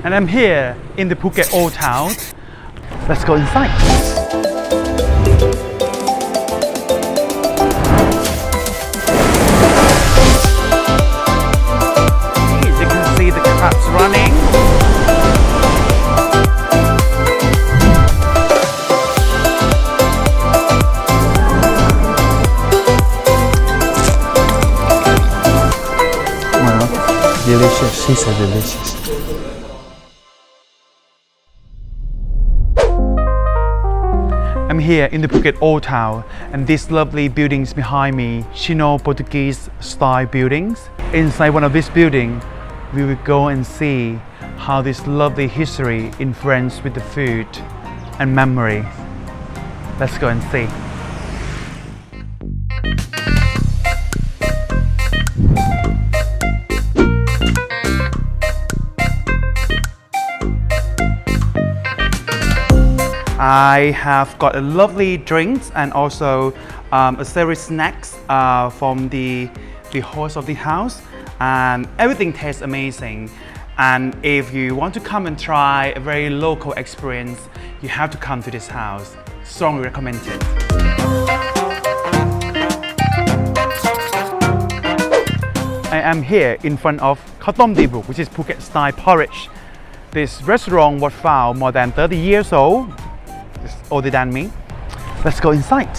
And I'm here in the Phuket Old Town. Let's go inside. You can see the crabs running. Delicious, she said delicious. I'm here in the Phuket Old Town, and these lovely buildings behind me, Chino Portuguese style buildings. Inside one of these buildings, we will go and see how this lovely history influenced with the food and memory. Let's go and see. I have got a lovely drinks and also a savory snacks from the host of the house, and everything tastes amazing. And if you want to come and try a very local experience, you have to come to this house. Strongly recommended. I am here in front of Khao Tom Di Buk, which is Phuket style porridge. This restaurant was found more than 30 years old. It's older than me. Let's go inside.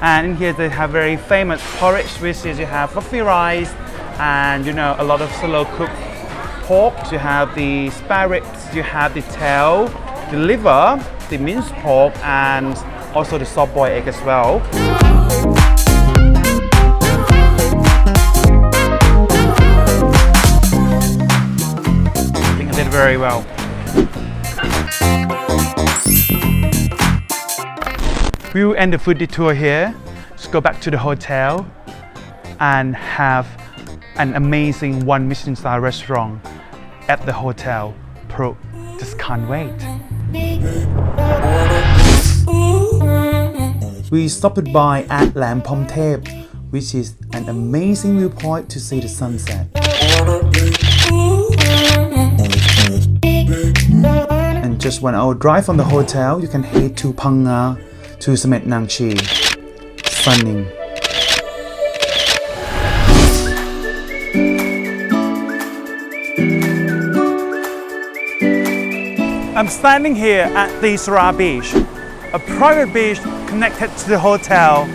And in here they have very famous porridge, which is you have fluffy rice and a lot of slow cooked pork. You have the spare ribs, you have the tail, the liver, the minced pork, and also the soft boiled egg as well. I think I did very well. We will end the food tour here. Let's go back to the hotel and have an amazing one Michelin star restaurant at the hotel. Just can't wait. We stopped by at Lam Pom Thep, which is an amazing viewpoint to see the sunset. And just 1 hour drive from the hotel, you can head to Phang Nga to Samet Nang Chi. Stunning. I'm standing here at Trisara beach, a private beach connected to the hotel.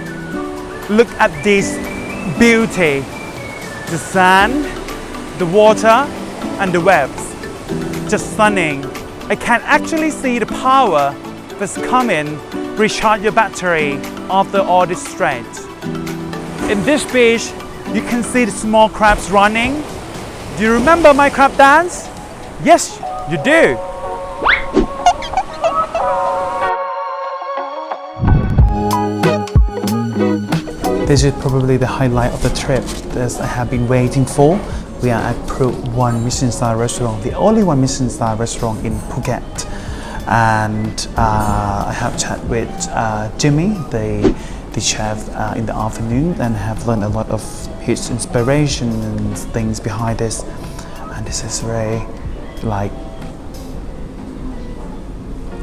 Look at this beauty. The sand, the water, and the waves. Just stunning. I can actually see the power that's coming. Recharge your battery after all this stretch. In this beach, you can see the small crabs running. Do you remember my crab dance? Yes, you do. This is probably the highlight of the trip that I have been waiting for. We are at one Michelin star restaurant, the only one Michelin star restaurant in Phuket. And I have chat with Jimmy, the chef, in the afternoon, and have learned a lot of his inspiration and things behind this. And this is very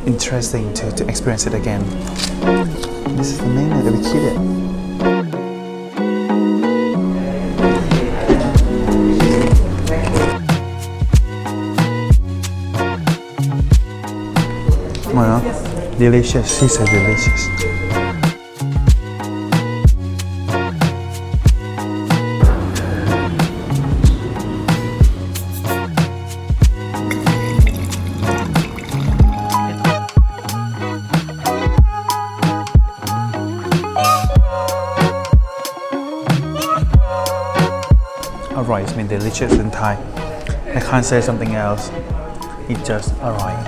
interesting to experience it again. This is the menu that we created. Delicious, she said delicious. Alright, it's been delicious in Thai. I can't say something else. It's just alright.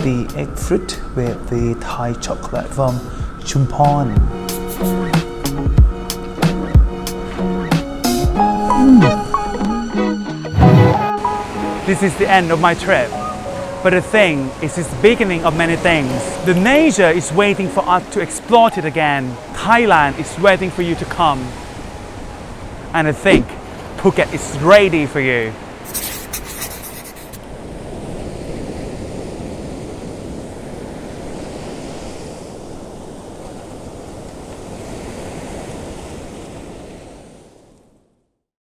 The egg fruit with the Thai chocolate from Chumpon. this is the end of my trip. But the thing is, it's the beginning of many things. The nature is waiting for us to exploit it again. Thailand is waiting for you to come. And I think Phuket is ready for you.